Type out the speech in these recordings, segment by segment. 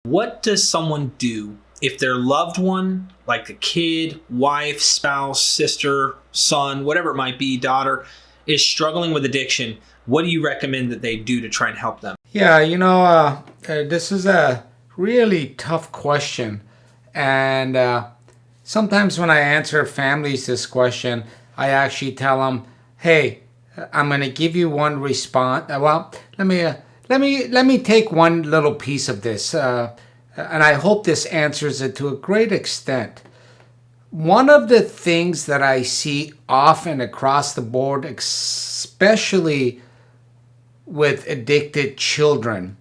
What does someone do if their loved one, like a kid, wife, spouse, sister, son, whatever it might be, daughter, is struggling with addiction? What do you recommend that they do to try and help them? Yeah, this is a really tough question. And sometimes when I answer families this question, I actually tell them, "Hey, I'm going to give you one response. Well, let me take one little piece of this, and I hope this answers it to a great extent. One of the things that I see often across the board, especially with addicted children.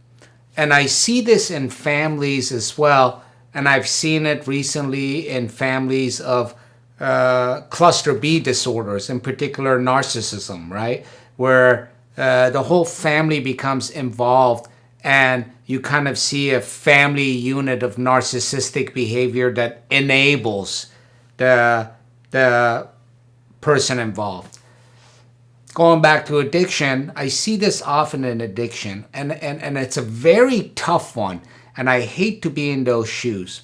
And I see this in families as well. And I've seen it recently in families of cluster B disorders, in particular narcissism, right? Where the whole family becomes involved and you kind of see a family unit of narcissistic behavior that enables the person involved. Going back to addiction, I see this often in addiction, and it's a very tough one, and I hate to be in those shoes.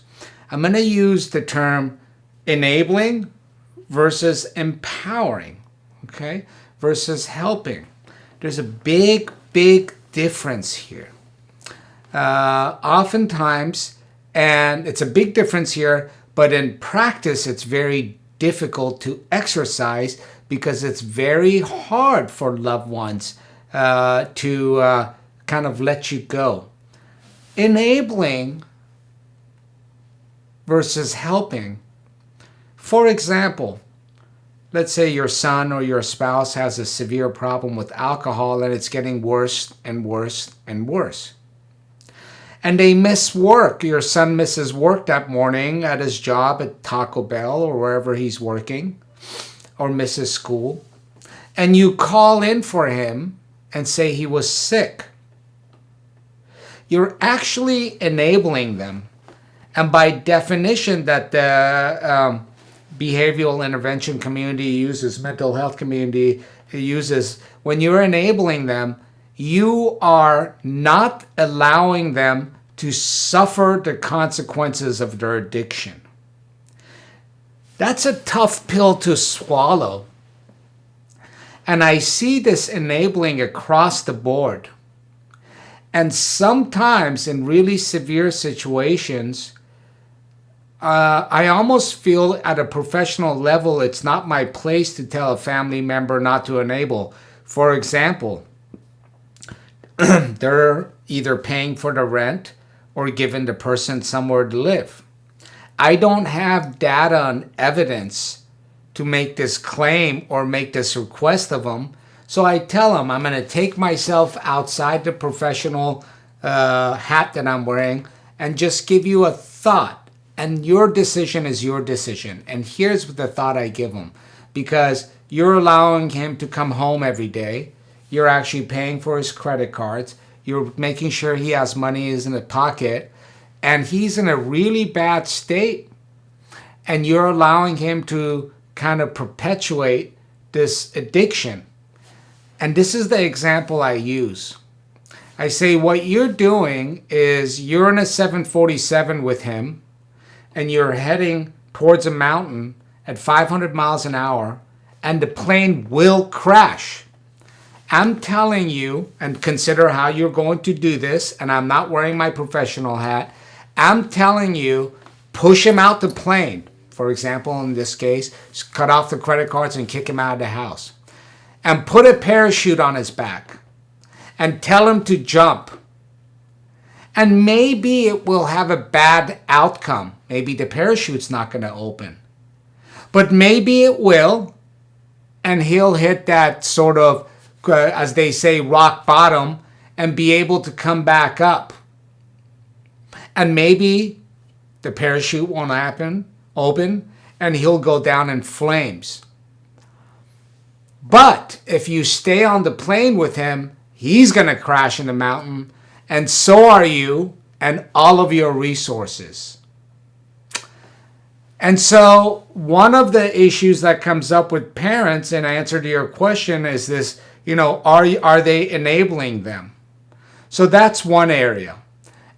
I'm going to use the term enabling versus empowering, okay, versus helping. There's a big, big difference here. Oftentimes, and it's a big difference here, but in practice, it's very difficult to exercise because it's very hard for loved ones to kind of let you go. Enabling versus helping. For example, let's say your son or your spouse has a severe problem with alcohol and it's getting worse and worse and worse. And they miss work. Your son misses work that morning at his job at Taco Bell or wherever he's working, or misses school. And you call in for him and say he was sick. You're actually enabling them. And by definition that the behavioral intervention community uses, mental health community uses, when you're enabling them, you are not allowing them to suffer the consequences of their addiction. That's a tough pill to swallow. And I see this enabling across the board. And sometimes in really severe situations, I almost feel at a professional level, it's not my place to tell a family member not to enable. For example, they're either paying for the rent or giving the person somewhere to live. I don't have data and evidence to make this claim or make this request of them. So I tell them I'm going to take myself outside the professional hat that I'm wearing and just give you a thought. And your decision is your decision. And here's the thought I give them. Because you're allowing him to come home every day. You're actually paying for his credit cards. You're making sure he has money in his pocket. And he's in a really bad state. And you're allowing him to kind of perpetuate this addiction. And this is the example I use. I say what you're doing is you're in a 747 with him and you're heading towards a mountain at 500 miles an hour and the plane will crash. I'm telling you, and consider how you're going to do this, and I'm not wearing my professional hat. I'm telling you, push him out the plane. For example, in this case, cut off the credit cards and kick him out of the house. And put a parachute on his back. And tell him to jump. And maybe it will have a bad outcome. Maybe the parachute's not going to open. But maybe it will. And he'll hit that sort of, as they say, rock bottom and be able to come back up. And maybe the parachute won't open, and he'll go down in flames. But if you stay on the plane with him, he's going to crash in the mountain, and so are you and all of your resources. And so one of the issues that comes up with parents, in answer to your question, is this, are they enabling them? So that's one area.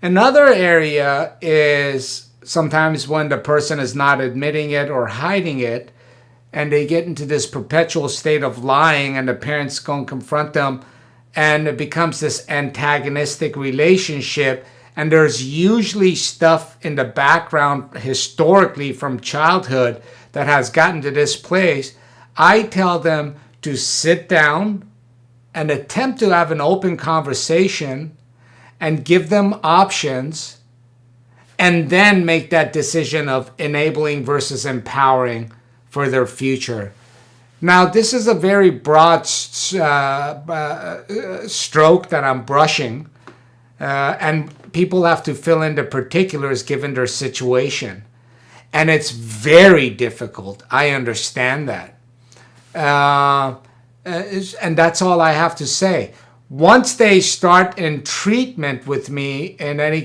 Another area is sometimes when the person is not admitting it or hiding it, and they get into this perpetual state of lying, and the parents go and confront them, and it becomes this antagonistic relationship. And there's usually stuff in the background historically from childhood that has gotten to this place. I tell them to sit down and attempt to have an open conversation and give them options, and then make that decision of enabling versus empowering for their future. Now, this is a very broad stroke that I'm brushing, and people have to fill in the particulars given their situation. And it's very difficult. I understand that. And that's all I have to say. Once they start in treatment with me, in any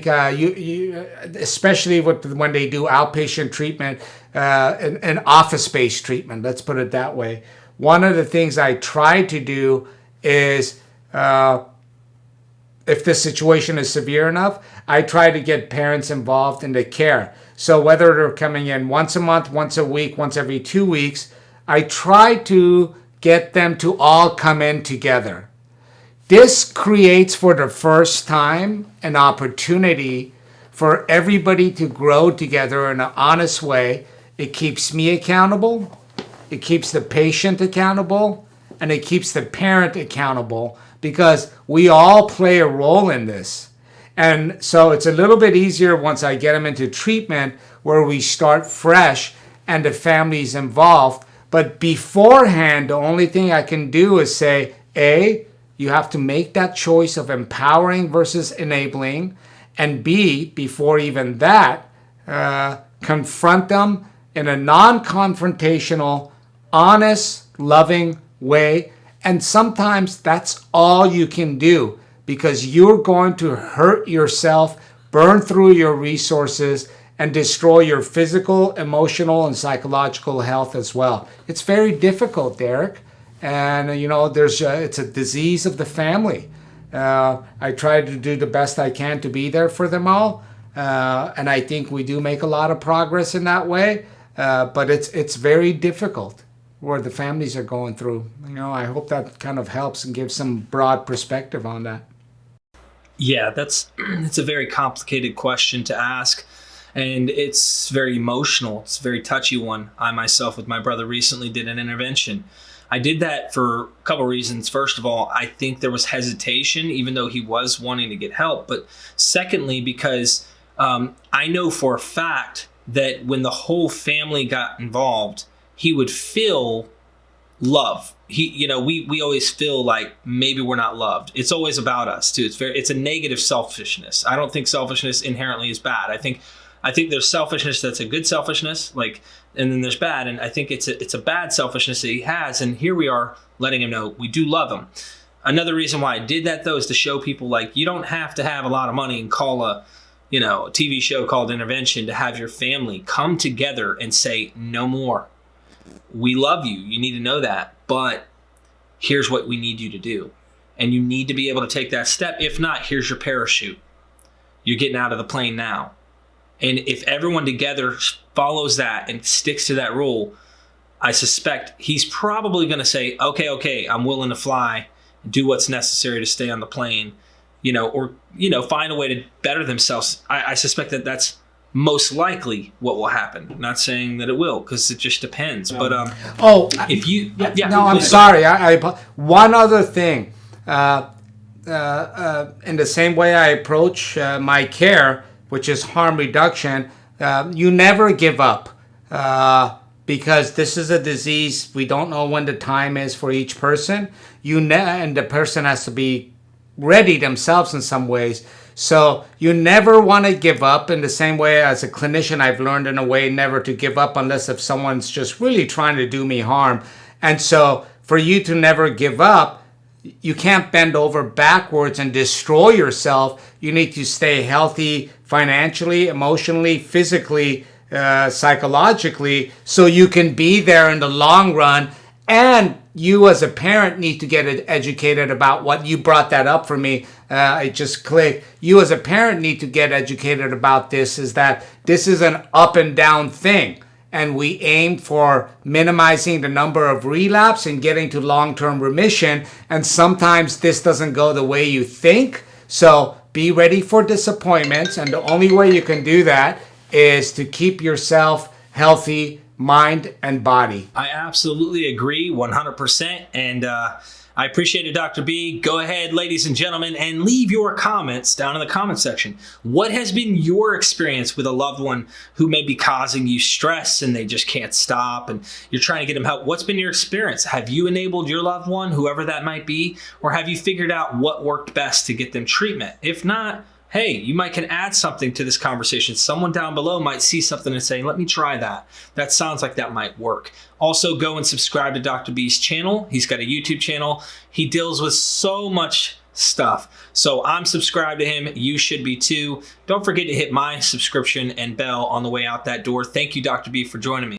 especially when they do outpatient treatment, and office-based treatment, let's put it that way. One of the things I try to do is, if the situation is severe enough, I try to get parents involved in the care. So whether they're coming in once a month, once a week, once every 2 weeks, I try to get them to all come in together. This creates for the first time an opportunity for everybody to grow together in an honest way. It keeps me accountable, it keeps the patient accountable, and it keeps the parent accountable, because we all play a role in this. And so it's a little bit easier once I get them into treatment, where we start fresh and the family's involved. But beforehand, the only thing I can do is say, A, you have to make that choice of empowering versus enabling. And B, before even that, confront them in a non-confrontational, honest, loving way. And sometimes that's all you can do, because you're going to hurt yourself, burn through your resources, and destroy your physical, emotional, and psychological health as well. It's very difficult, Derek. And, it's a disease of the family. I try to do the best I can to be there for them all. And I think we do make a lot of progress in that way. But it's very difficult where the families are going through. I hope that kind of helps and gives some broad perspective on that. Yeah, it's a very complicated question to ask. And it's very emotional. It's a very touchy one. I myself, with my brother, recently did an intervention. I did that for a couple reasons. First of all, I think there was hesitation, even though he was wanting to get help. But secondly, because I know for a fact that when the whole family got involved, he would feel love. We always feel like maybe we're not loved. It's always about us too. It's a negative selfishness. I don't think selfishness inherently is bad. I think there's selfishness that's a good selfishness, and then there's bad. And I think it's a bad selfishness that he has. And here we are letting him know we do love him. Another reason why I did that, though, is to show people, you don't have to have a lot of money and call a TV show called Intervention to have your family come together and say, no more. We love you. You need to know that. But here's what we need you to do. And you need to be able to take that step. If not, here's your parachute. You're getting out of the plane now. And if everyone together follows that and sticks to that rule, I suspect he's probably going to say, okay, I'm willing to fly, do what's necessary to stay on the plane, or find a way to better themselves. I suspect that that's most likely what will happen. I'm not saying that it will, because it just depends. But if you, I'm sorry. One other thing, in the same way I approach my care, which is harm reduction, you never give up, because this is a disease. We don't know when the time is for each person. And the person has to be ready themselves in some ways. So you never want to give up. In the same way, as a clinician, I've learned in a way never to give up unless if someone's just really trying to do me harm. And so for you to never give up, you can't bend over backwards and destroy yourself. You need to stay healthy financially, emotionally, physically, psychologically, so you can be there in the long run. And you as a parent need to get educated about what you brought that up for me. it just clicked. You as a parent need to get educated about this, is that this is an up and down thing. And we aim for minimizing the number of relapse and getting to long-term remission. And sometimes this doesn't go the way you think. So be ready for disappointments. And the only way you can do that is to keep yourself healthy, mind and body. I absolutely agree 100%. And I appreciate it, Dr. B. Go ahead, ladies and gentlemen, and leave your comments down in the comment section. What has been your experience with a loved one who may be causing you stress and they just can't stop and you're trying to get them help? What's been your experience? Have you enabled your loved one, whoever that might be, or have you figured out what worked best to get them treatment? If not, hey, you might can add something to this conversation. Someone down below might see something and say, let me try that. That sounds like that might work. Also, go and subscribe to Dr. B's channel. He's got a YouTube channel. He deals with so much stuff. So I'm subscribed to him. You should be too. Don't forget to hit my subscription and bell on the way out that door. Thank you, Dr. B, for joining me.